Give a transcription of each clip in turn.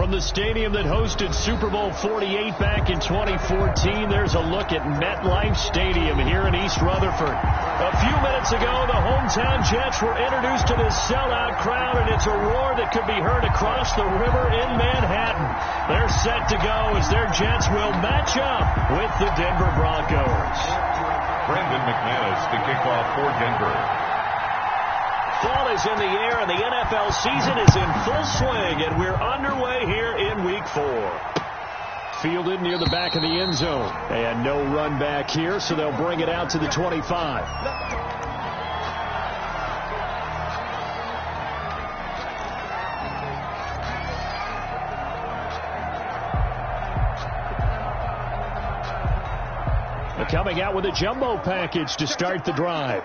From the stadium that hosted Super Bowl 48 back in 2014, there's a look at MetLife Stadium here in East Rutherford. A few minutes ago, the hometown Jets were introduced to this sellout crowd, and it's a roar that could be heard across the river in Manhattan. They're set to go as their Jets will match up with the Denver Broncos. Brandon McManus to kick off for Denver. Fall is in the air, and the NFL season is in full swing, and we're underway here in Week 4. Fielded near the back of the end zone. And no run back here, so they'll bring it out to the 25. They're coming out with a jumbo package to start the drive.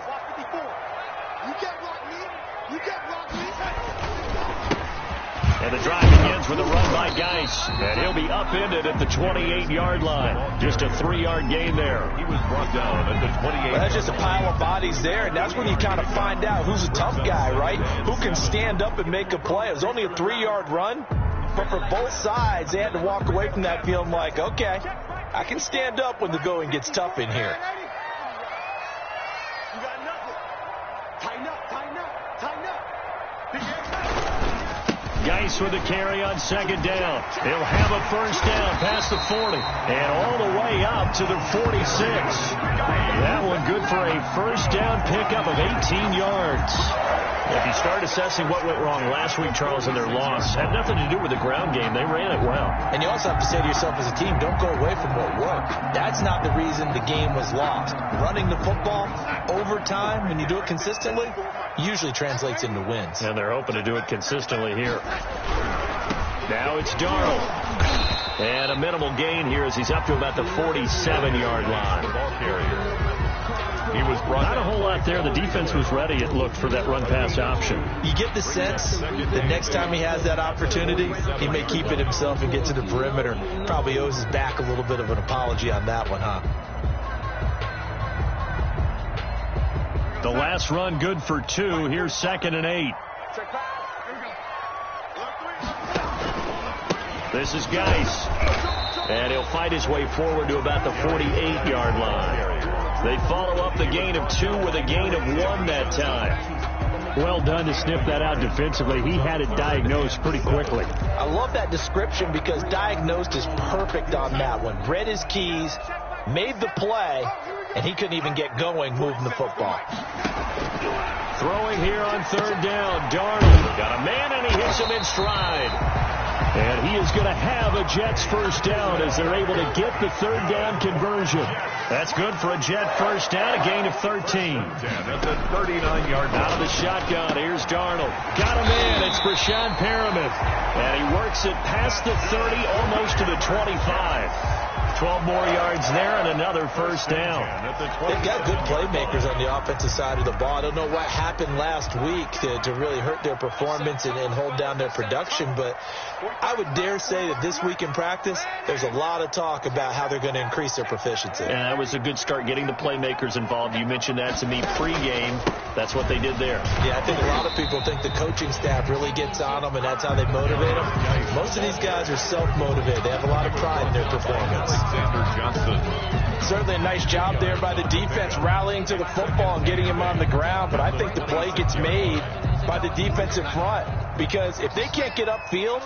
And the drive begins with a run by Geis. And he'll be upended at the 28-yard line. Just a 3-yard gain there. He was brought down at the 28. Well, that's just a pile of bodies there, and that's when you kind of find out who's a tough guy, right? Who can stand up and make a play. It was only a 3-yard run, but for both sides, they had to walk away from that feeling like, okay, I can stand up when the going gets tough in here. You got nothing. Tighten up, tighten up, tighten up. Geis with the carry on second down. He'll have a first down past the 40 and all the way up to the 46. That one good for a first down pickup of 18 yards. If you start assessing what went wrong last week, Charles, in their loss, had nothing to do with the ground game. They ran it well. And you also have to say to yourself as a team, don't go away from what worked. That's not the reason the game was lost. Running the football over time, when you do it consistently, usually translates into wins. And they're hoping to do it consistently here. Now it's Darnold. And a minimal gain here as he's up to about the 47-yard line. Ball carrier. He was brought Not a whole lot there. The defense was ready, it looked, for that run-pass option. You get the sense that next time he has that opportunity, he may keep it himself and get to the perimeter. Probably owes his back a little bit of an apology on that one, huh? The last run good for 2. Here's 2nd and 8. This is Geis. And he'll fight his way forward to about the 48-yard line. They follow up the gain of 2 with a gain of 1 that time. Well done to sniff that out defensively. He had it diagnosed pretty quickly. I love that description because diagnosed is perfect on that one. Read his keys, made the play, and he couldn't even get going moving the football. Throwing here on 3rd down. Darnold got a man, and he hits him in stride. And he is going to have a Jets first down as they're able to get the 3rd down conversion. That's good for a Jet first down, a gain of 13. That's a 39-yard out of the shotgun. Here's Darnold. Got him in. It's Brashad Perriman. And he works it past the 30, almost to the 25. 12 more yards there and another first down. They've got good playmakers on the offensive side of the ball. I don't know what happened last week to really hurt their performance and hold down their production, but I would dare say that this week in practice, there's a lot of talk about how they're going to increase their proficiency. And that was a good start, getting the playmakers involved. You mentioned that to me pregame. That's what they did there. Yeah, I think a lot of people think the coaching staff really gets on them, and that's how they motivate them. Most of these guys are self-motivated. They have a lot of pride in their performance. Certainly a nice job there by the defense rallying to the football and getting him on the ground, but I think the play gets made by the defensive front because if they can't get upfield,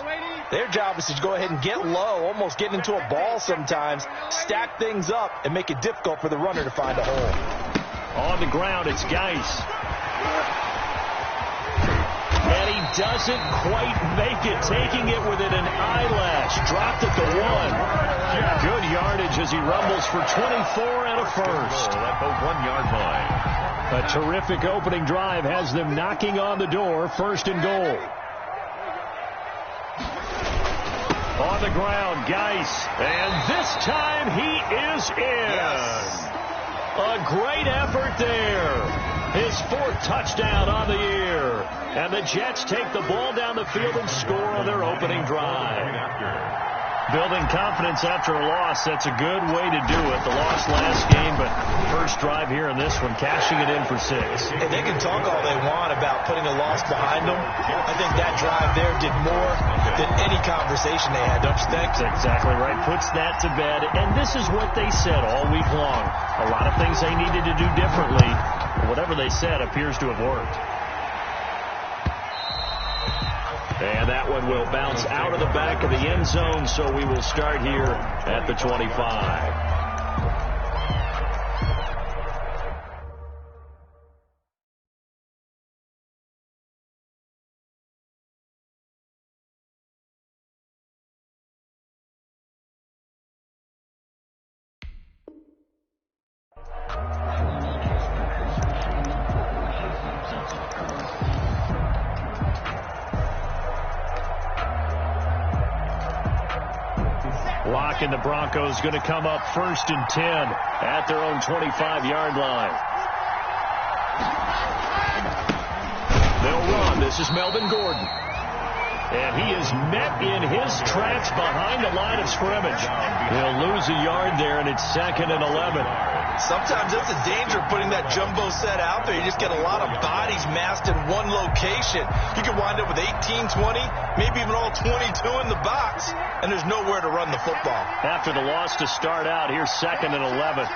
their job is to go ahead and get low, almost get into a ball sometimes, stack things up, and make it difficult for the runner to find a hole. On the ground, it's Geis. And he doesn't quite make it, taking it within an eyelash. Dropped at the 1. Good yardage as he rumbles for 24 and a first. At the 1-yard line. A terrific opening drive has them knocking on the door, 1st and goal. On the ground, Geis. And this time he is in. Yes. A great effort there. His 4th touchdown on the year. And the Jets take the ball down the field and score on their opening drive. Building confidence after a loss, that's a good way to do it. The loss last game, but first drive here in this one, cashing it in for 6. And they can talk all they want about putting a loss behind them. I think that drive there did more than any conversation they had, don't you think? That's exactly right. Puts that to bed. And this is what they said all week long. A lot of things they needed to do differently. Whatever they said appears to have worked. And that one will bounce out of the back of the end zone, so we will start here at the 25. And the Broncos going to come up 1st and 10 at their own 25-yard line. They'll run. This is Melvin Gordon. And he is met in his tracks behind the line of scrimmage. He'll lose a yard there, and it's 2nd and 11. Sometimes that's the danger of putting that jumbo set out there. You just get a lot of bodies massed in one location. You can wind up with 18, 20, maybe even all 22 in the box, and there's nowhere to run the football. After the loss to start out, here's 2nd and 11.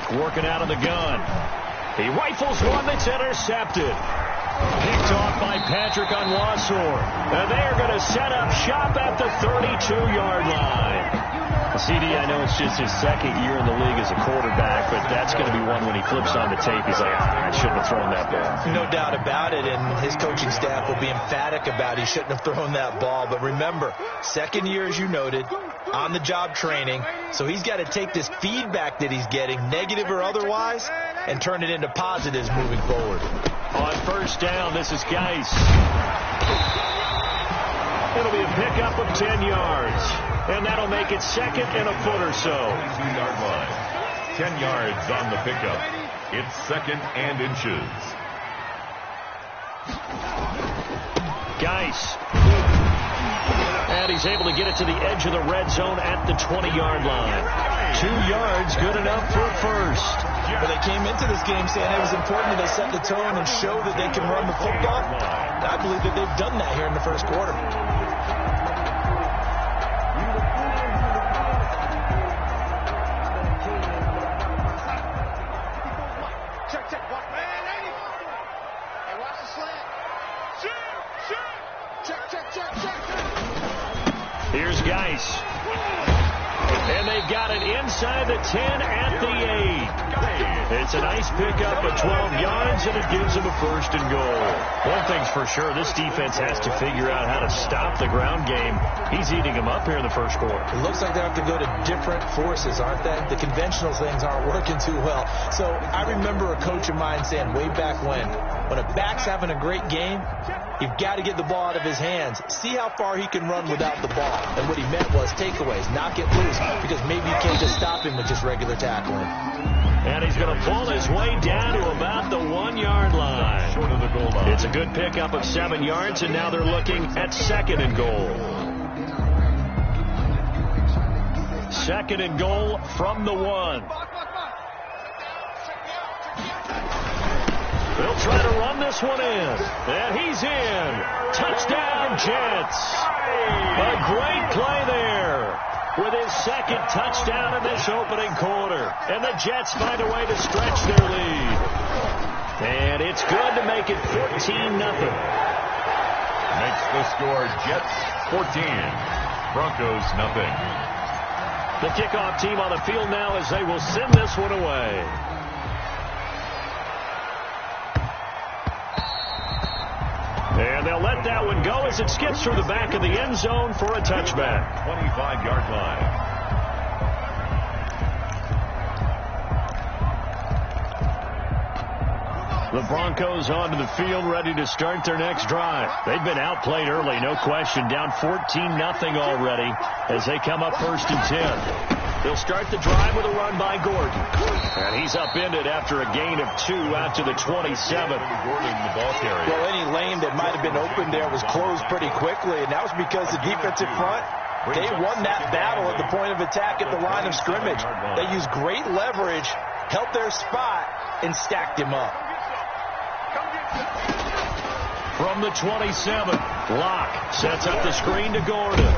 Working out of the gun. He rifles one that's intercepted. Picked off by Patrick Onwuasor. And they're going to set up shop at the 32-yard line. CD, I know it's just his 2nd year in the league as a quarterback, but that's going to be one when he flips on the tape. He's like, I shouldn't have thrown that ball. No doubt about it, and his coaching staff will be emphatic about he shouldn't have thrown that ball. But remember, 2nd year, as you noted, on-the-job training, so he's got to take this feedback that he's getting, negative or otherwise, and turn it into positives moving forward. On 1st down, this is Geis. It'll be a pickup of 10 yards, and that'll make it 2nd and a foot or so. 22-yard line. 10 yards on the pickup. It's 2nd and inches. Geis. And he's able to get it to the edge of the red zone at the 20-yard line. 2 yards, good enough for a first. But they came into this game saying it was important that they set the tone and show that they can run the football. I believe that they've done that here in the first quarter. Here's Geis. And they've got it inside the 10 at the 8. It's a nice pickup of 12 yards, and it gives them a 1st and goal. One thing's for sure, this defense has to figure out how to stop the ground game. He's eating them up here in the first quarter. It looks like they have to go to different forces, aren't they? The conventional things aren't working too well. So I remember a coach of mine saying way back when a back's having a great game, you've got to get the ball out of his hands. See how far he can run without the ball. And what he meant was takeaways, knock it loose, because maybe you can't just stop him with just regular tackling. And he's going to pull his way down to about the 1-yard line. Short of the goal line. It's a good pickup of 7 yards, and now they're looking at 2nd and goal. 2nd and goal from the 1. They'll try to run this one in. And he's in. Touchdown, Jets. A great play there with his 2nd touchdown in this opening quarter. And the Jets find a way to stretch their lead. And it's good to make it 14-0. Makes the score Jets 14. Broncos nothing. The kickoff team on the field now as they will send this one away. And they'll let that one go as it skips through the back of the end zone for a touchback. 25-yard line. The Broncos onto the field, ready to start their next drive. They've been outplayed early, no question. Down 14-0 already as they come up 1st and 10. They'll start the drive with a run by Gordon. And he's upended after a gain of 2 out to the 27. Gordon, the ball carrier. Well, any lane that might have been open there was closed pretty quickly, and that was because the defensive front, they won that battle at the point of attack at the line of scrimmage. They used great leverage, held their spot, and stacked him up. From the 27, Locke sets up the screen to Gordon.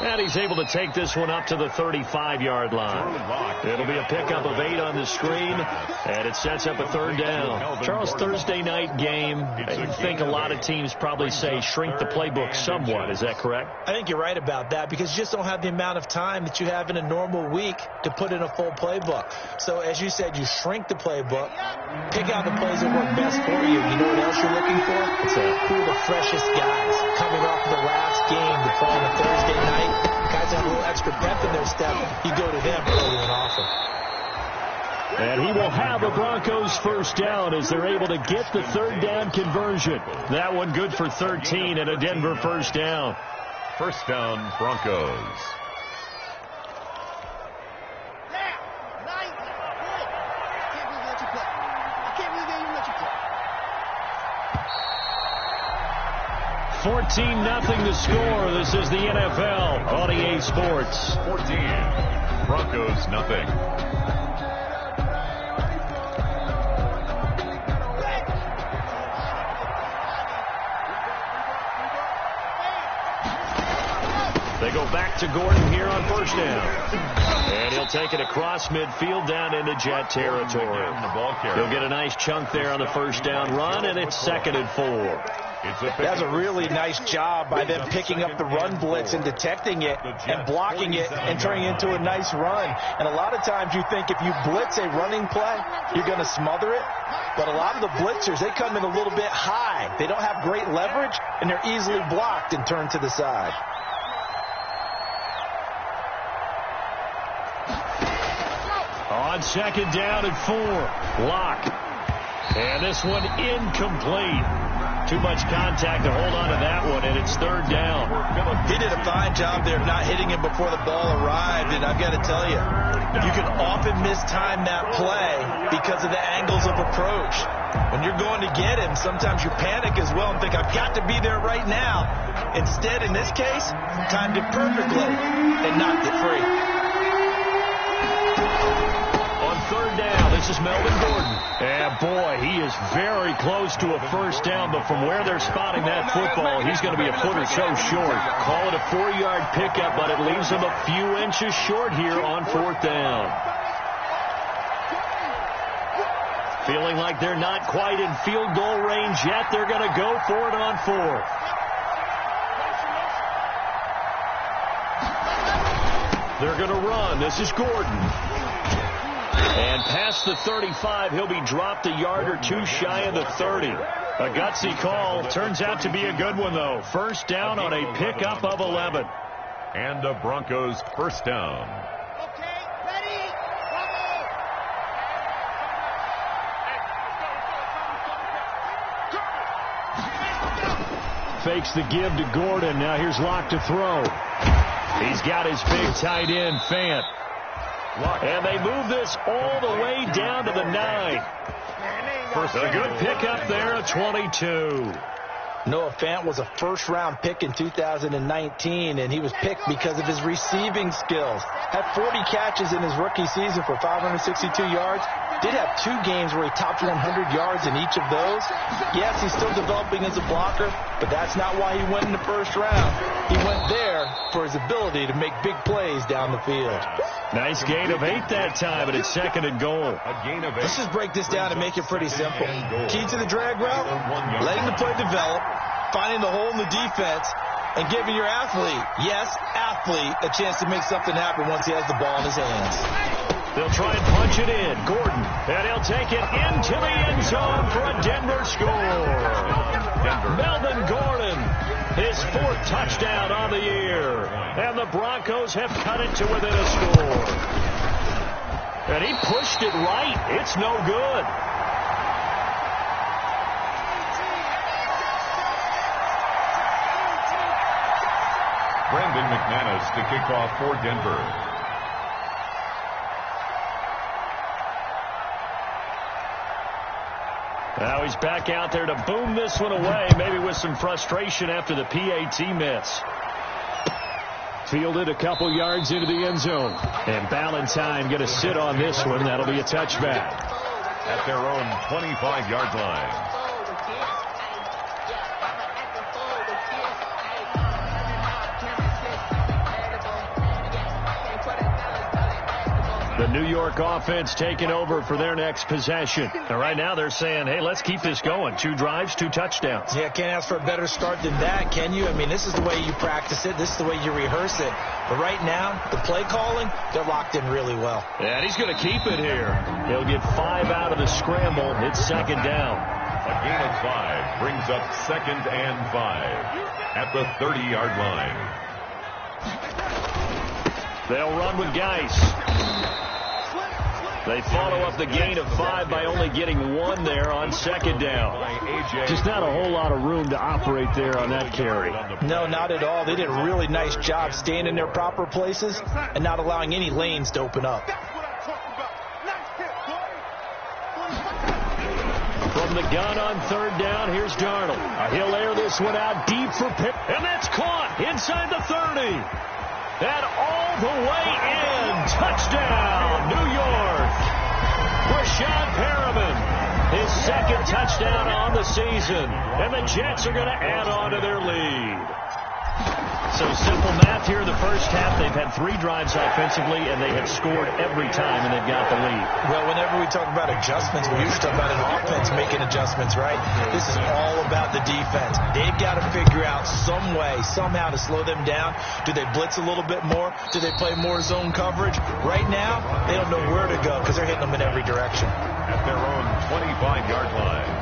And he's able to take this one up to the 35-yard line. It'll be a pickup of 8 on the screen, and it sets up a 3rd down. Charles, Thursday night game, I think a lot of teams probably say shrink the playbook somewhat. Is that correct? I think you're right about that because you just don't have the amount of time that you have in a normal week to put in a full playbook. So, as you said, you shrink the playbook, pick out the plays that work best for you. You know what else you're looking for? Who are the freshest guys coming off the last game to play on a Thursday night? Guys have a little extra pep in their step. You go to them early and often. And he will have a Broncos 1st down as they're able to get the 3rd down conversion. That one good for 13 and a Denver 1st down. 1st down, Broncos. $14-0 the score. This is the NFL on EA Sports. 14. Broncos, nothing. They go back to Gordon here on 1st down. And he'll take it across midfield down into Jet territory. He'll get a nice chunk there on the 1st down run, and it's 2nd and 4. That's a really nice job by them picking up the run blitz and detecting it and blocking it and turning it into a nice run. And a lot of times you think if you blitz a running play, you're going to smother it. But a lot of the blitzers, they come in a little bit high. They don't have great leverage, and they're easily blocked and turned to the side. On 2nd down and 4, Locke. And this one incomplete. Too much contact to hold on to that one, and it's 3rd down. He did a fine job there of not hitting him before the ball arrived, and I've got to tell you, you can often mistime that play because of the angles of approach. When you're going to get him, sometimes you panic as well and think, I've got to be there right now. Instead, in this case, timed it perfectly and knocked it free. On 3rd down, this is Melvin Gordon. And boy, he is very close to a 1st down, but from where they're spotting that football, he's going to be a foot or so short. Call it a 4-yard pickup, but it leaves him a few inches short here on 4th down. Feeling like they're not quite in field goal range yet, they're going to go for it on 4th. They're going to run. This is Gordon. And past the 35, he'll be dropped a yard or 2 shy of the 30. A gutsy call. Turns out to be a good one, though. 1st down on a pickup of 11. And the Broncos 1st down. Okay, ready, Fakes the give to Gordon. Now here's Locke to throw. He's got his big tight end, Fant. And they move this all the way down to the 9. A good pickup there at 22. Noah Fant was a 1st-round pick in 2019, and he was picked because of his receiving skills. Had 40 catches in his rookie season for 562 yards. Did have 2 games where he topped 100 yards in each of those. Yes, he's still developing as a blocker, but that's not why he went in the 1st round. He went there for his ability to make big plays down the field. Nice gain of 8 that time, and it's 2nd and goal. Let's just break this down and make it pretty simple. Key to the drag route, letting the play develop, finding the hole in the defense, and giving your athlete, yes, athlete, a chance to make something happen once he has the ball in his hands. They'll try and punch it in. Gordon, and he'll take it into the end zone for a Denver score. Melvin Gordon, his 4th touchdown on the year. And the Broncos have cut it to within a score. And he pushed it right. It's no good. Brandon McManus to kick off for Denver. Now he's back out there to boom this one away, maybe with some frustration after the PAT miss. Fielded a couple yards into the end zone. And Ballantyne going to sit on this one. That'll be a touchback. At their own 25-yard line. The New York offense taking over for their next possession. And right now they're saying, hey, let's keep this going. 2 drives, 2 touchdowns. Yeah, can't ask for a better start than that, can you? I mean, this is the way you practice it. This is the way you rehearse it. But right now, the play calling, they're locked in really well. And he's going to keep it here. He'll get 5 out of the scramble. It's second down. A gain of 5 brings up 2nd and 5 at the 30-yard line. They'll run with Geis. They follow up the gain of 5 by only getting 1 there on second down. Just not a whole lot of room to operate there on that carry. No, not at all. They did a really nice job staying in their proper places and not allowing any lanes to open up. From the gun on third down, here's Darnold. He'll air this one out deep for Pitt, and that's caught inside the 30. And all the way in. Touchdown, New York. Rashad Perriman, his 2nd touchdown on the season. And the Jets are going to add on to their lead. So simple math here in the first half. They've had 3 drives offensively, and they have scored every time, and they've got the lead. Well, whenever we talk about adjustments, we usually talk about an offense making adjustments, right? This is all about the defense. They've got to figure out some way, somehow to slow them down. Do they blitz a little bit more? Do they play more zone coverage? Right now, they don't know where to go because they're hitting them in every direction. At their own 25-yard line.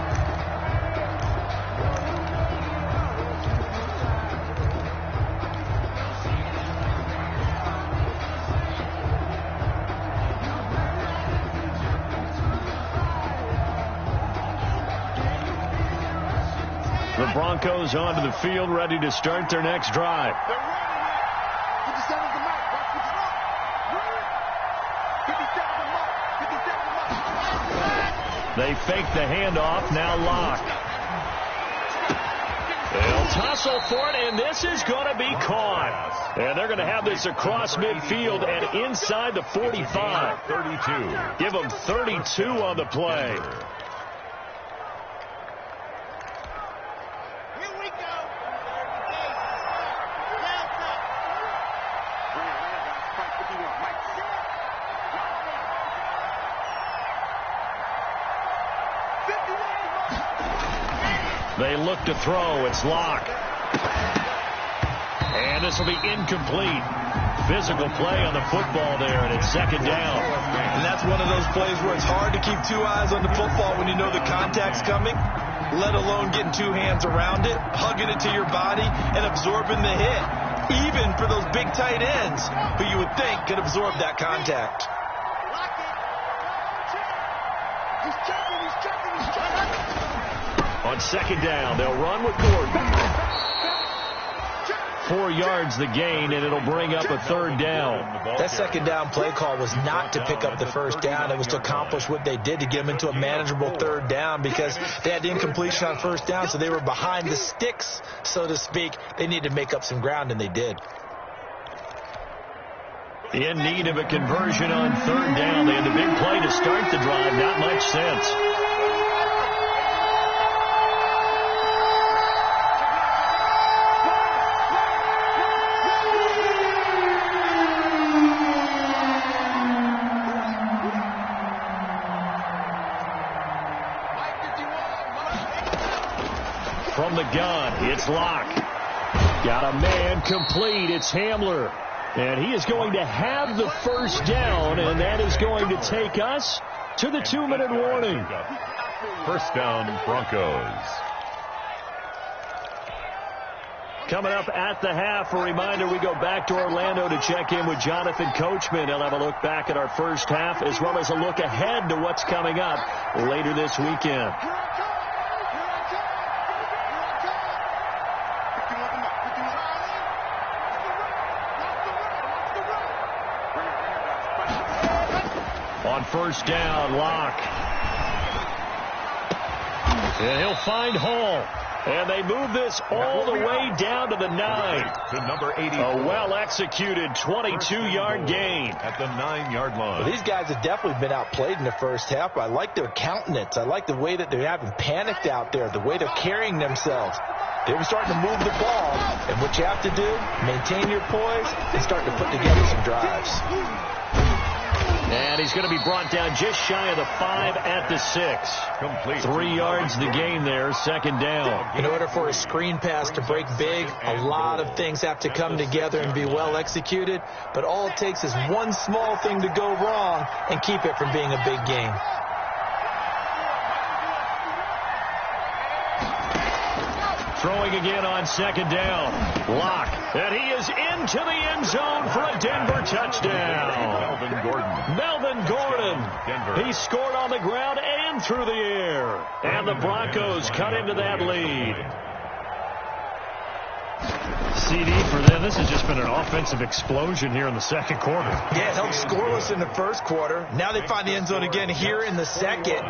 The Broncos onto the field, ready to start their next drive. They fake the handoff, now lock. They'll tussle for it, and this is going to be caught. And they're going to have this across midfield and inside the 45. 32. Give them 32 on the play. They look to throw. It's Locke. And this will be incomplete. Physical play on the football there, and it's second down. And that's one of those plays where it's hard to keep 2 eyes on the football when you know the contact's coming, let alone getting 2 hands around it, hugging it to your body, and absorbing the hit, even for those big tight ends who you would think could absorb that contact. On second down, they'll run with Gordon. 4 yards the gain, and it'll bring up a third down. That second down play call was not to pick up the first down. It was to accomplish what they did to get them into a manageable third down because they had the incompletion on first down, so they were behind the sticks, so to speak. They needed to make up some ground, and they did. In need of a conversion on third down. They had the big play to start the drive. Not much sense. From the gun, it's Locke. Got a man complete. It's Hamler. And he is going to have the first down, and that is going to take us to the 2-minute warning. First down, Broncos. Coming up at the half, a reminder, we go back to Orlando to check in with Jonathan Coachman. He'll have a look back at our first half as well as a look ahead to what's coming up later this weekend. On first down, Locke. And he'll find Hall. And they move this all the way down to the 9. To number 80. A well-executed 22-yard gain. At the 9-yard line. Well, these guys have definitely been outplayed in the first half. I like their countenance. I like the way that they haven't panicked out there, the way they're carrying themselves. They're starting to move the ball. And what you have to do, maintain your poise and start to put together some drives. And he's going to be brought down just shy of the 5 at the 6. Complete. 3 yards the gain there, second down. In order for a screen pass to break big, a lot of things have to come together and be well executed. But all it takes is one small thing to go wrong and keep it from being a big gain. Throwing again on second down. Locke. And he is into the end zone for a Denver touchdown. Melvin Gordon. Denver. He scored on the ground and through the air. And the Broncos cut into that lead. CD for them. This has just been an offensive explosion here in the second quarter. Yeah, it held scoreless in the first quarter. Now they find the end zone again here in the second.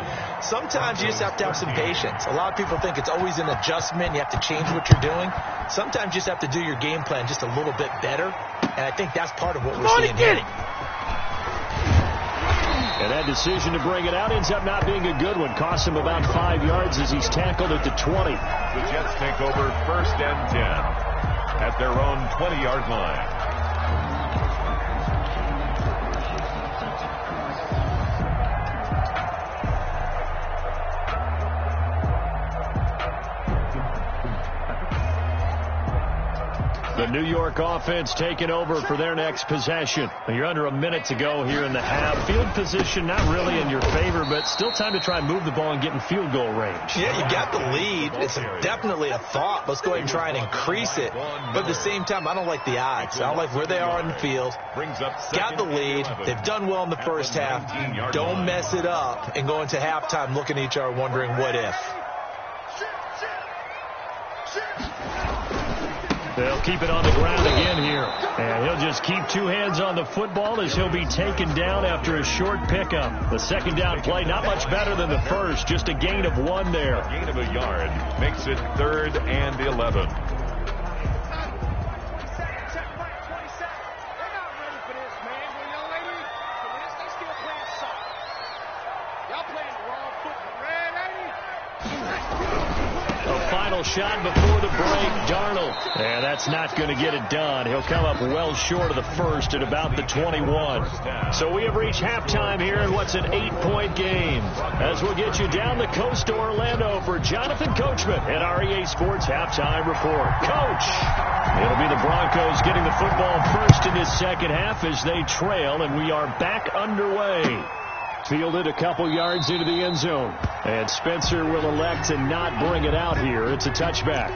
Sometimes you just have to have some patience. A lot of people think it's always an adjustment. You have to change what you're doing. Sometimes you just have to do your game plan just a little bit better. And I think that's part of what we're seeing here. And that decision to bring it out ends up not being a good one. Costs him about 5 yards as he's tackled at the 20. The Jets take over first and 10 at their own 20-yard line. The New York offense taking over for their next possession. You're under a minute to go here in the half. Field position not really in your favor, but still time to try and move the ball and get in field goal range. Yeah, you got the lead. It's definitely a thought. Let's go ahead and try and increase it. But at the same time, I don't like the odds. I don't like where they are in the field. Got the lead. They've done well in the first half. Don't mess it up and go into halftime looking at each other wondering what if. They'll keep it on the ground again here. And he'll just keep two hands on the football as he'll be taken down after a short pickup. The second down play not much better than the first. Just a gain of 1 there. Gain of a yard makes it 3rd and 11. Final shot before the break, Darnold. And that's not going to get it done. He'll come up well short of the first at about the 21. So we have reached halftime here in what's an 8-point game. As we'll get you down the coast to Orlando for Jonathan Coachman at our EA Sports Halftime Report. Coach! It'll be the Broncos getting the football first in this second half as they trail, and we are back underway. Fielded a couple yards into the end zone. And Spencer will elect to not bring it out here. It's a touchback.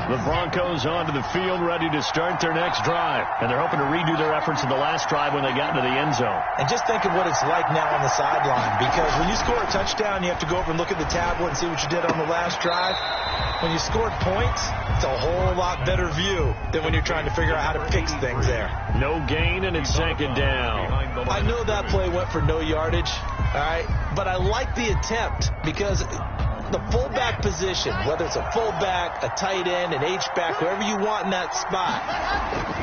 The Broncos onto the field, ready to start their next drive. And they're hoping to redo their efforts in the last drive when they got into the end zone. And just think of what it's like now on the sideline. Because when you score a touchdown, you have to go over and look at the tablet and see what you did on the last drive. When you scored points, it's a whole lot better view than when you're trying to figure out how to fix things there. No gain, and it's second down. I know that play went for no yardage, all right? But I like the attempt because the fullback position, whether it's a fullback, a tight end, an H-back, whoever you want in that spot,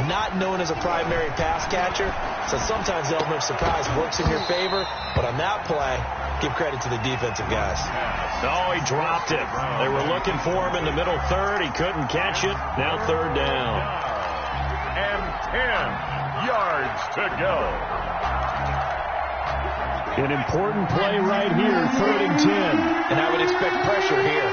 not known as a primary pass catcher. So sometimes the element of surprise works in your favor. But on that play, give credit to the defensive guys. Oh, he dropped it. They were looking for him in the middle third. He couldn't catch it. Now third down. And 10 yards to go. An important play right here, 3rd and 10. And I would expect pressure here.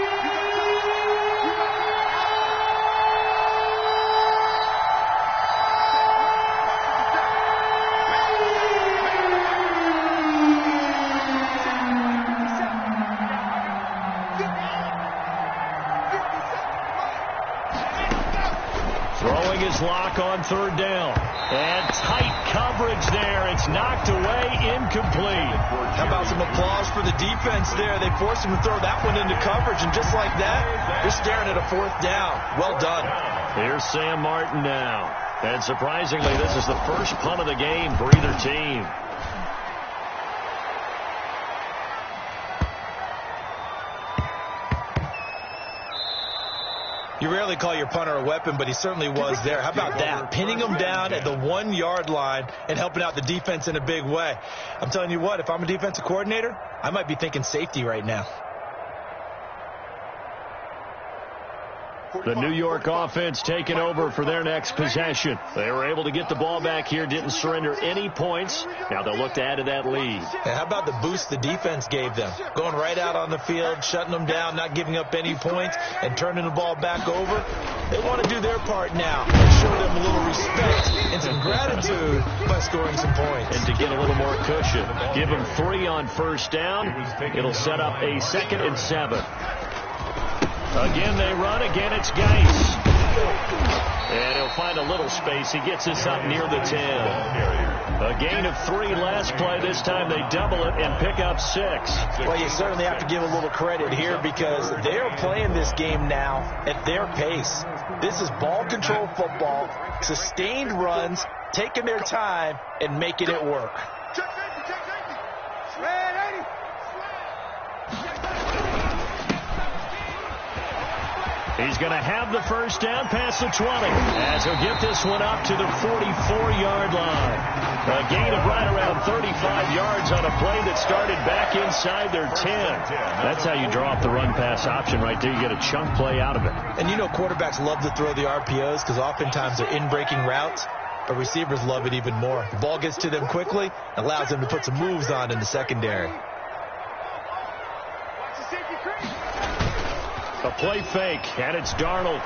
Throwing his block on third down. And tight coverage there. It's knocked away, incomplete. How about some applause for the defense there? They forced him to throw that one into coverage, and just like that, they're staring at a fourth down. Well done. Here's Sam Martin now. And surprisingly, this is the first punt of the game for either team. You rarely call your punter a weapon, but he certainly was there. How about that? Pinning him down at the 1-yard line and helping out the defense in a big way. I'm telling you what, if I'm a defensive coordinator, I might be thinking safety right now. The New York offense taking over for their next possession. They were able to get the ball back here, didn't surrender any points. Now they'll look to add to that lead. And how about the boost the defense gave them? Going right out on the field, shutting them down, not giving up any points, and turning the ball back over. They want to do their part now and show them a little respect and some gratitude by scoring some points. And to get a little more cushion, give them 3 on first down. It'll set up a 2nd and 7. Again, they run. Again, it's Geis. And he'll find a little space. He gets us up near the 10. A gain of 3 last play. This time they double it and pick up 6. Well, you certainly have to give a little credit here because they're playing this game now at their pace. This is ball control football, sustained runs, taking their time and making it work. He's going to have the first down past the 20 as he'll get this one up to the 44-yard line. A gain of right around 35 yards on a play that started back inside their 10. That's how you draw up the run-pass option right there. You get a chunk play out of it. And you know quarterbacks love to throw the RPOs because oftentimes they're in-breaking routes, but receivers love it even more. The ball gets to them quickly, allows them to put some moves on in the secondary. A play fake, and it's Darnold.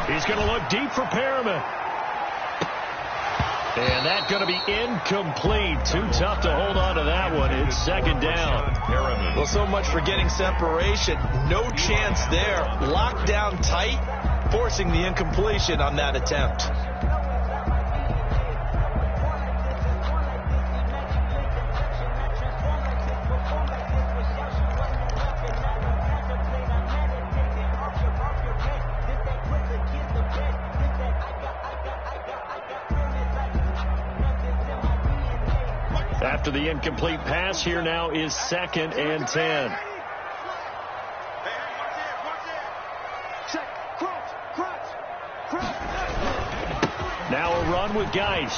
He's going to look deep for Perriman. And that's going to be incomplete. Too tough to hold on to that one. It's 2nd down. Well, so much for getting separation. No chance there. Locked down tight, forcing the incompletion on that attempt. After the incomplete pass, here now is 2nd and 10. Now a run with Geis.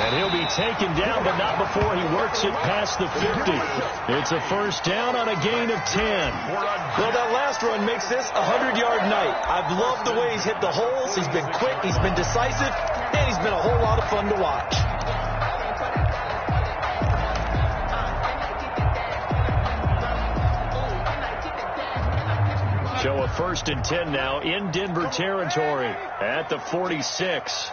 And he'll be taken down, but not before he works it past the 50. It's a first down on a gain of 10. Well, that last run makes this a 100-yard night. I've loved the way he's hit the holes. He's been quick, he's been decisive, and he's been a whole lot of fun to watch. So a 1st and 10 now in Denver territory at the 46.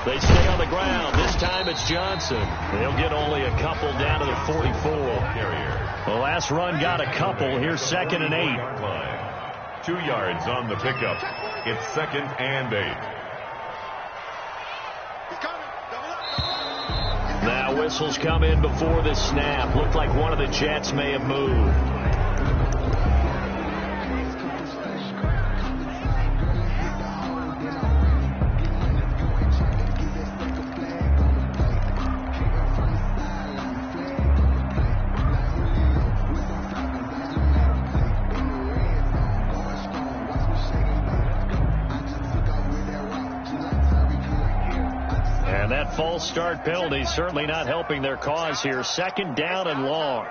They stay on the ground. This time it's Johnson. They'll get only a couple down to the 44. The last run got a couple. Here's 2nd and 8. 2 yards on the pickup. It's 2nd and 8. Now whistles come in before the snap. Looked like one of the Jets may have moved. False start penalty certainly not helping their cause here. 2nd down and long.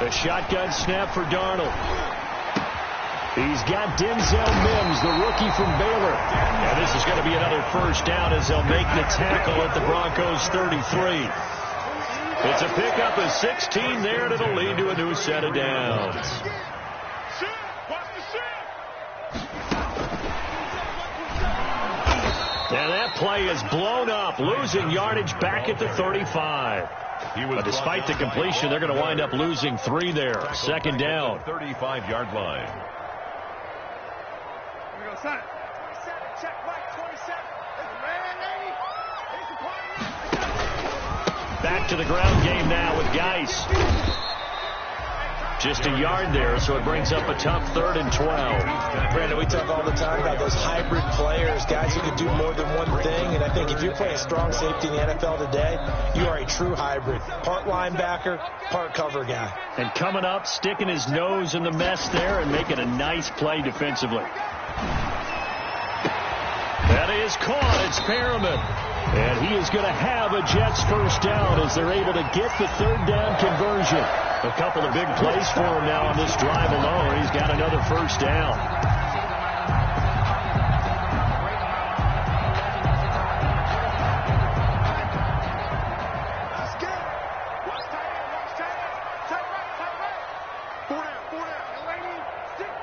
The shotgun snap for Darnold. He's got Denzel Mims, the rookie from Baylor. And this is going to be another first down as they'll make the tackle at the Broncos 33. It's a pickup of 16 there, and it'll lead to a new set of downs. And that play is blown up, losing yardage back at the 35. But despite the completion, they're going to wind up losing 3 there. Second down. 35-yard line. Here we go, son. 27, check right, 27. Back to the ground game now with Geis. Just a yard there, so it brings up a tough 3rd and 12. Brandon, we talk all the time about those hybrid players, guys who can do more than one thing. And I think if you're playing strong safety in the NFL today, you are a true hybrid. Part linebacker, part cover guy. And coming up, sticking his nose in the mess there and making a nice play defensively. That is caught. It's Perriman. And he is going to have a Jets first down as they're able to get the 3rd down conversion. A couple of big plays for him now on this drive alone. He's got another first down. That's good. Watch tight end, watch tight end. Tight right. 4 down. Lady, stick.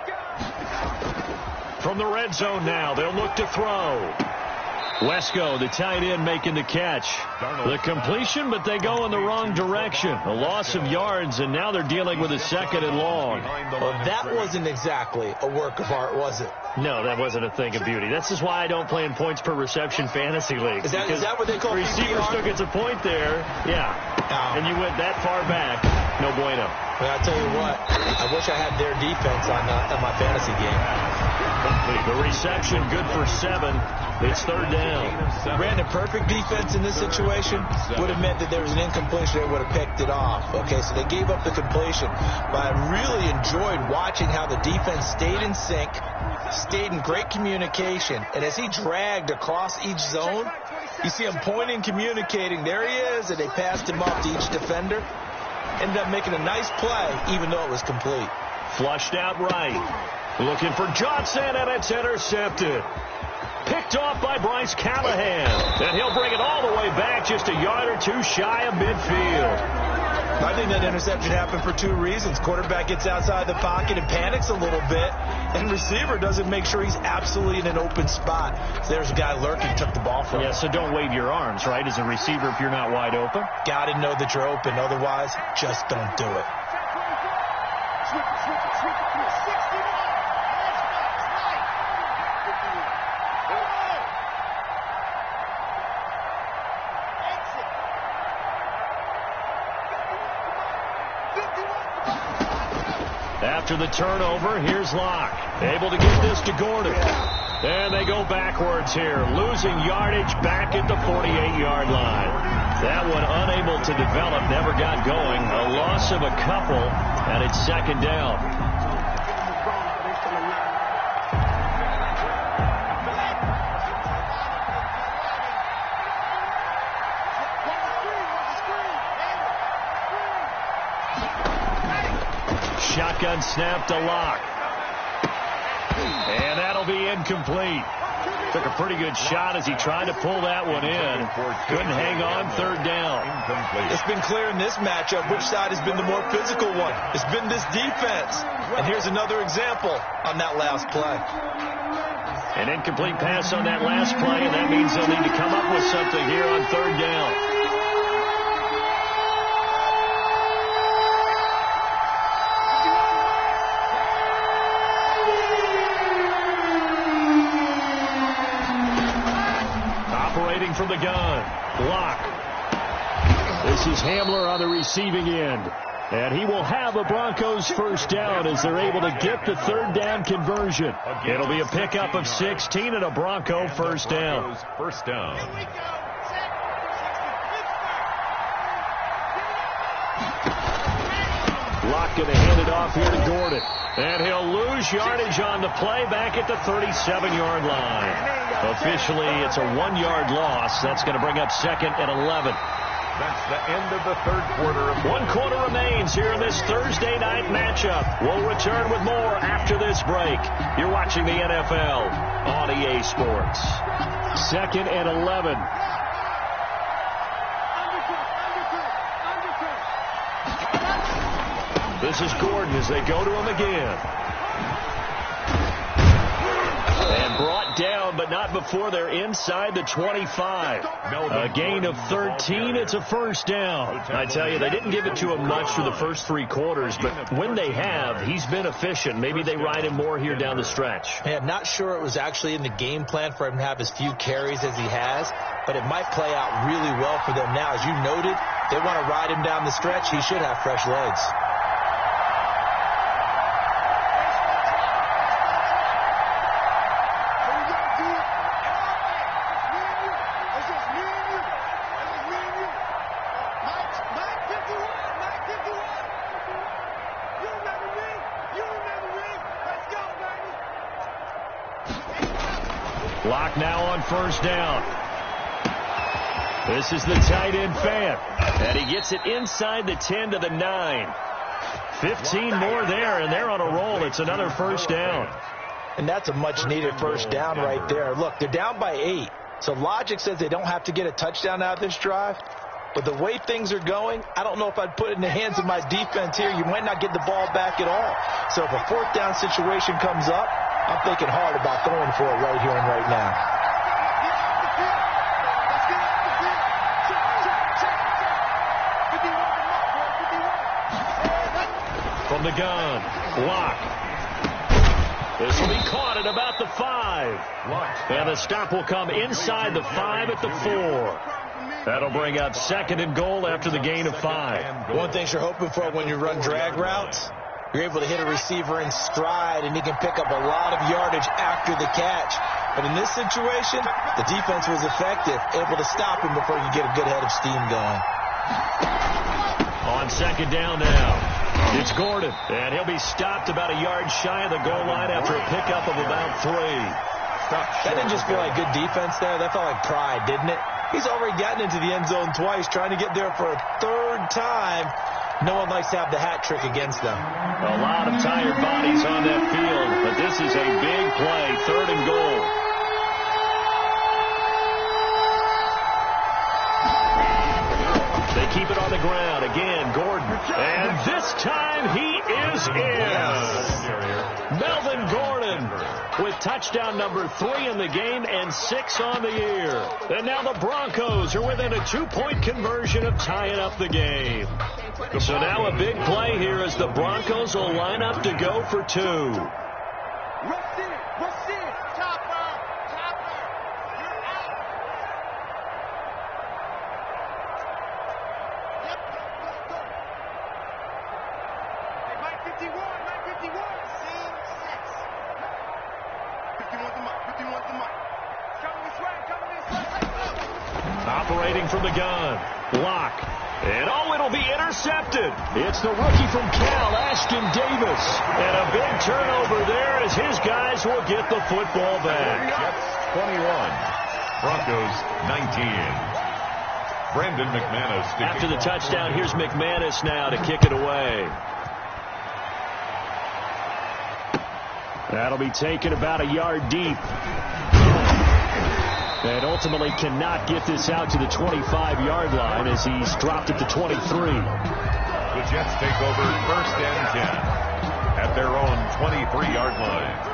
From the red zone now, they'll look to throw. Wesco, the tight end, making the catch. The completion, but they go in the wrong direction. A loss of yards, and now they're dealing with a 2nd and long. Well, that wasn't exactly a work of art, was it? No, that wasn't a thing of beauty. This is why I don't play in points per reception fantasy leagues. Is that what they call receiver PPR? still gets a point there. Yeah. Oh. And you went that far back. No bueno. Well, I'll tell you what. I wish I had their defense on my fantasy game. The reception good for 7. It's 3rd down. Brandon, perfect defense in this situation would have meant that there was an incompletion. They would have picked it off. Okay, so they gave up the completion. But I really enjoyed watching how the defense stayed in sync, stayed in great communication. And as he dragged across each zone, you see him pointing, communicating. There he is, and they passed him off to each defender. Ended up making a nice play, even though it was complete. Flushed out right. Looking for Johnson, and it's intercepted. Picked off by Bryce Callahan. And he'll bring it all the way back, just a yard or 2 shy of midfield. I think that interception happened for 2 reasons. Quarterback gets outside the pocket and panics a little bit, and receiver doesn't make sure he's absolutely in an open spot. So there's a guy lurking, took the ball from him. Yeah, so don't wave your arms, right, as a receiver if you're not wide open. Got to know that you're open. Otherwise, just don't do it. After the turnover, here's Locke. Able to get this to Gordon. And they go backwards here, losing yardage back at the 48-yard line. That one unable to develop, never got going. A loss of a couple, and it's 2nd down. Shotgun snap to Locke. And that'll be incomplete. Took a pretty good shot as he tried to pull that one in. Couldn't hang on, 3rd down. It's been clear in this matchup which side has been the more physical one. It's been this defense. And here's another example on that last play. An incomplete pass on that last play, and that means they'll need to come up with something here on 3rd down. From the gun, Locke. This is Hamler on the receiving end. And he will have a Broncos first down as they're able to get the 3rd down conversion. It'll be a pickup of 16 and a Bronco first down. First down. Locke going to hand it off here to Gordon. And he'll lose yardage on the play back at the 37-yard line. Officially, it's a 1-yard loss. That's going to bring up 2nd and 11. That's the end of the 3rd quarter. 1 quarter remains here in this Thursday night matchup. We'll return with more after this break. You're watching the NFL on EA Sports. 2nd and 11. This is Gordon as they go to him again. And brought down down, but not before they're inside the 25. A gain of 13. It's a first down. I tell you, they didn't give it to him much for the first 3 quarters, but when they have, he's been efficient. Maybe they ride him more here down the stretch. Yeah, not sure it was actually in the game plan for him to have as few carries as he has, but it might play out really well for them now. As you noted, they want to ride him down the stretch. He should have fresh legs. Clock now on first down. This is the tight end fan. And he gets it inside the 10 to the 9. 15 more there, and they're on a roll. It's another first down. And that's a much-needed first down right there. Look, they're down by 8. So logic says they don't have to get a touchdown out of this drive. But the way things are going, I don't know if I'd put it in the hands of my defense here. You might not get the ball back at all. So if a fourth down situation comes up, I'm thinking hard about throwing for it right here and right now. From the gun, block. This will be caught at about the 5. And the stop will come inside the 5 at the 4. That'll bring up 2nd and goal after the gain of 5. One thing you're hoping for when you run drag routes, you're able to hit a receiver in stride, and he can pick up a lot of yardage after the catch. But in this situation, the defense was effective, able to stop him before you get a good head of steam going. On 2nd down now, it's Gordon, and he'll be stopped about a yard shy of the goal line after a pickup of about 3. That didn't just feel like good defense there. That felt like pride, didn't it? He's already gotten into the end zone twice, trying to get there for a 3rd time. No one likes to have the hat trick against them. A lot of tired bodies on that field, but this is a big play, 3rd and goal. They keep it on the ground. Again, Gordon. And this time he is in. Melvin Gordon with touchdown number 3 in the game and 6 on the year. And now the Broncos are within a 2-point conversion of tying up the game. So now a big play here as the Broncos will line up to go for 2. Operating from the gun. Block. And it'll be intercepted. It's the rookie from Cal, Ashton Davis. And a big turnover there as his guys will get the football back. Jets 21, Broncos 19. Brandon McManus. After the touchdown, here's McManus now to kick it away. That'll be taken about a yard deep. And ultimately cannot get this out to the 25-yard line as he's dropped at the 23. The Jets take over 1st and 10 at their own 23-yard line.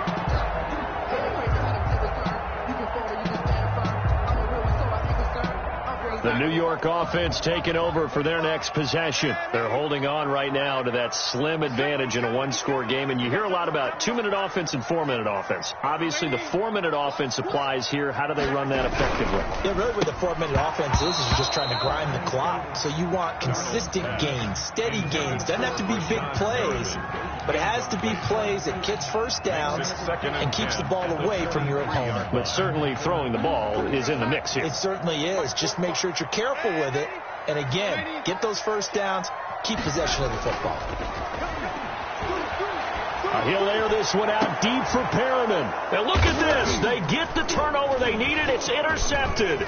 The New York offense taking over for their next possession. They're holding on right now to that slim advantage in a 1-score game. And you hear a lot about 2-minute offense and 4-minute offense. Obviously, the 4-minute offense applies here. How do they run that effectively? Yeah, really what the 4-minute offense is you're just trying to grind the clock. So you want consistent gains, steady gains. Doesn't have to be big plays, but it has to be plays that gets first downs and keeps the ball away from your opponent. But certainly throwing the ball is in the mix here. It certainly is. Just make sure you're careful with it. And again, get those first downs, keep possession of the football. He'll air this one out deep for Perriman. And look at this. They get the turnover they needed. It's intercepted.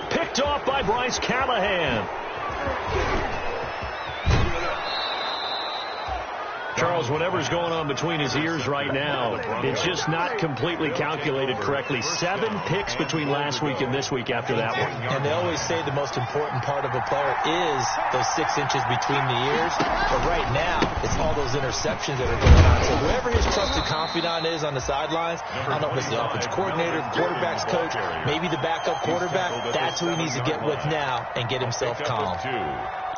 Picked off by Bryce Callahan. Charles, whatever's going on between his ears right now, it's just not completely calculated correctly. 7 picks between last week and this week after that one. And they always say the most important part of a player is those 6 inches between the ears. But right now, it's all those interceptions that are going on. So whoever his trusted confidant is on the sidelines, I don't know if it's the offensive coordinator, the quarterback's coach, maybe the backup quarterback, that's who he needs to get with now and get himself calm.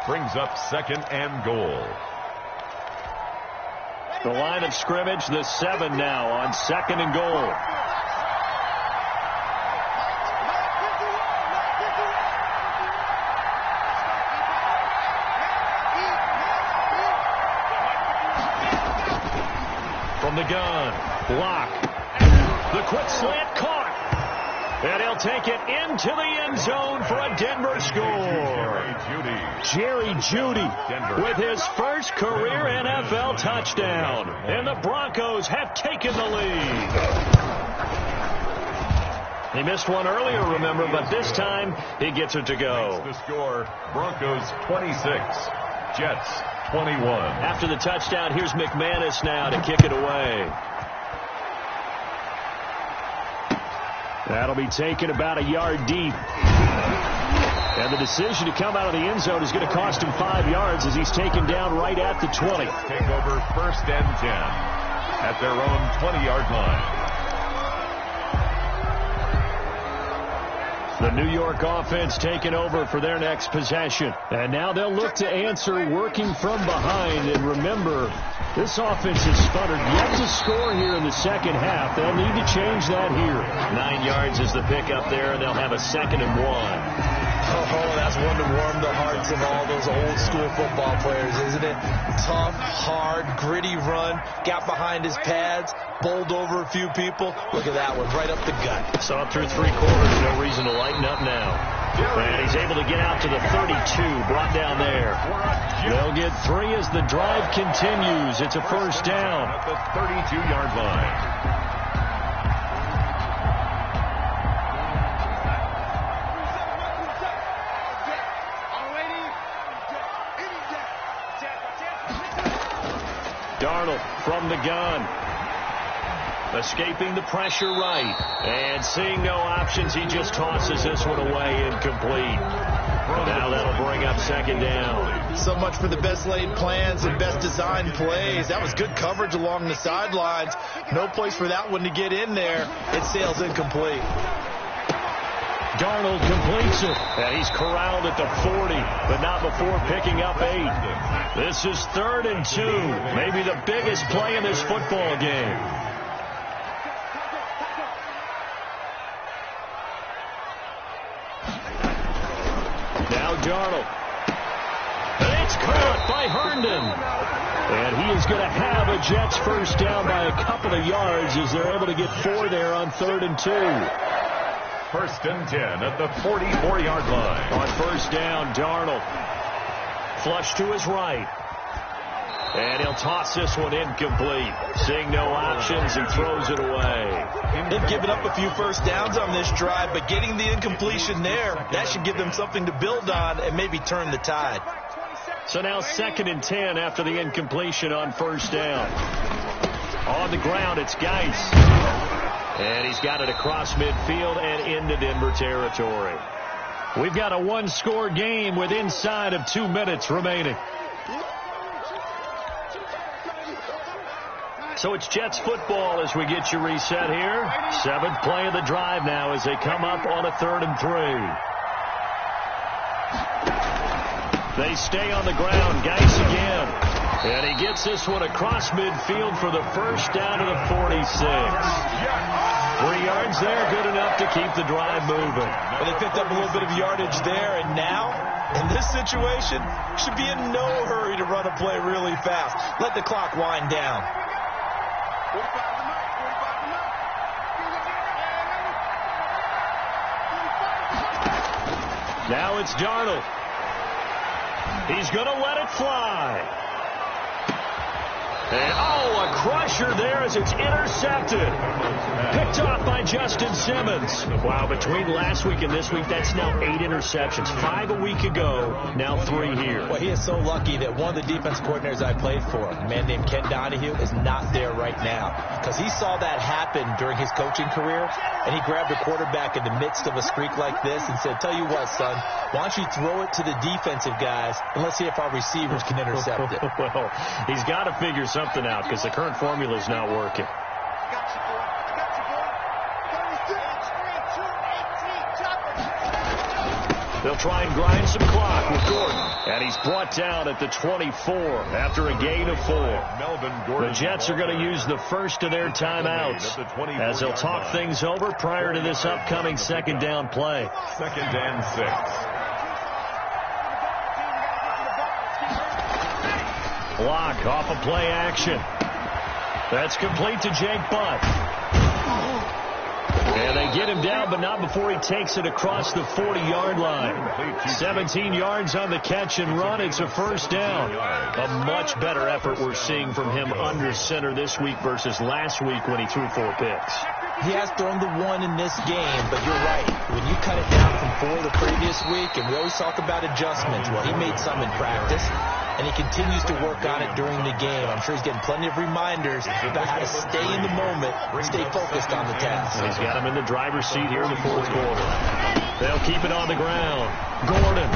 Brings up 2nd and goal. The line of scrimmage, the 7 now on 2nd and goal. From the gun, block. The quick slant caught. And he'll take it into the end zone for a Denver score. Jerry Jeudy with his first career NFL touchdown. And the Broncos have taken the lead. He missed one earlier, remember, but this time he gets it to go. The score, Broncos 26, Jets 21. After the touchdown, here's McManus now to kick it away. That'll be taken about a yard deep. And the decision to come out of the end zone is going to cost him 5 yards as he's taken down right at the 20. Take over 1st and 10 at their own 20-yard line. The New York offense taking over for their next possession. And now they'll look to answer working from behind. And remember, this offense has sputtered yet to score here in the second half. They'll need to change that here. 9 yards is the pickup there, and they'll have a 2nd and 1. Oh, that's one to warm the hearts of all those old-school football players, isn't it? Tough, hard, gritty run, got behind his pads, bowled over a few people. Look at that one, right up the gut. Saw it through 3 quarters, no reason to lighten up now. And he's able to get out to the 32, brought down there. They'll get 3 as the drive continues. It's a first down. At the 32-yard line. Darnold from the gun. Escaping the pressure right. And seeing no options, he just tosses this one away incomplete. Now that'll bring up 2nd down. So much for the best laid plans and best designed plays. That was good coverage along the sidelines. No place for that one to get in there. It sails incomplete. Darnold completes it, and he's corralled at the 40, but not before picking up 8. This is 3rd and 2, maybe the biggest play in this football game. Now Darnold. And it's caught by Herndon. And he is going to have a Jets first down by a couple of yards as they're able to get 4 there on 3rd and 2. 1st and 10 at the 44-yard line. On first down, Darnold. Flush to his right. And he'll toss this one incomplete. Seeing no options, he throws it away. They've given up a few first downs on this drive, but getting the incompletion there, that should give them something to build on and maybe turn the tide. So now 2nd and 10 after the incompletion on first down. On the ground, it's Geis. And he's got it across midfield and into Denver territory. We've got a 1-score game with inside of 2 minutes remaining. So it's Jets football as we get you reset here. 7th play of the drive now as they come up on a 3rd and 3. They stay on the ground. Geis again. And he gets this one across midfield for the first down to the 46. 3 yards there, good enough to keep the drive moving. Well, they picked up a little bit of yardage there, and now, in this situation, should be in no hurry to run a play really fast. Let the clock wind down. Now it's Darnold. He's going to let it fly. And, a crusher there as it's intercepted. Picked off by Justin Simmons. Wow, between last week and this week, that's now 8 interceptions. 5 a week ago, now 3 here. Well, he is so lucky that one of the defense coordinators I played for, a man named Ken Donahue, is not there right now. Because he saw that happen during his coaching career, and he grabbed a quarterback in the midst of a streak like this and said, tell you what, son, why don't you throw it to the defensive guys, and let's see if our receivers can intercept it. Well, he's got to figure something out because the current formula is not working. They'll try and grind some clock with Gordon. And he's brought down at the 24 after a gain of 4. The Jets are going to use the first of their timeouts as they'll talk things over prior to this upcoming second down play. 2nd and 6. Block off of play action. That's complete to Jake Butt. And they get him down, but not before he takes it across the 40-yard line. 17 yards on the catch and run. It's a first down. A much better effort we're seeing from him under center this week versus last week when he threw 4 picks. He has thrown the 1 in this game, but you're right. When you cut it down from 4 the previous week, and we always talk about adjustments, well, he made some in practice, and he continues to work on it during the game. I'm sure he's getting plenty of reminders about how to stay in the moment, stay focused on the task. He's got him in the driver's seat here in the 4th quarter. They'll keep it on the ground. Gordon.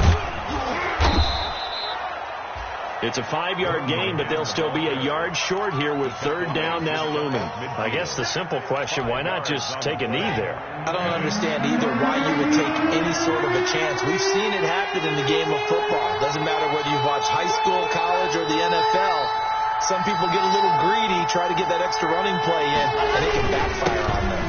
It's a 5-yard gain, but they'll still be a yard short here with 3rd down now looming. I guess the simple question, why not just take a knee there? I don't understand either why you would take any sort of a chance. We've seen it happen in the game of football. Doesn't matter whether you watch high school, college, or the NFL. Some people get a little greedy, try to get that extra running play in, and it can backfire on them.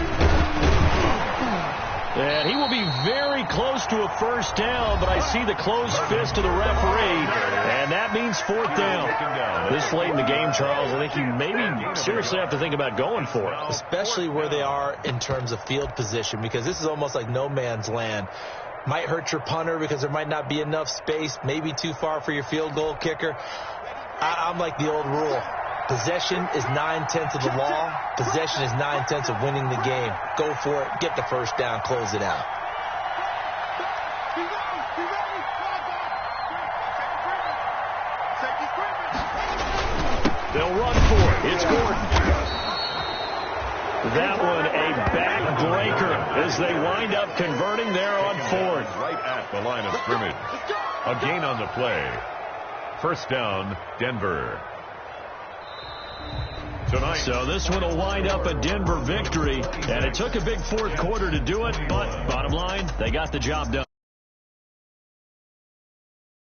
And he will be very close to a first down, but I see the closed fist of the referee, and that means 4th down. This late in the game, Charles, I think you maybe seriously have to think about going for it. Especially where they are in terms of field position, because this is almost like no man's land. Might hurt your punter because there might not be enough space, maybe too far for your field goal kicker. I'm like the old rule. Possession is 9/10 of the law. Possession is 9/10 of winning the game. Go for it. Get the first down. Close it out. They'll run for it. It's Gordon. That one a backbreaker as they wind up converting there on 4th. Right at the line of scrimmage. A gain on the play. First down, Denver. Tonight. So this one will wind up a Denver victory, and it took a big 4th quarter to do it, but bottom line, they got the job done.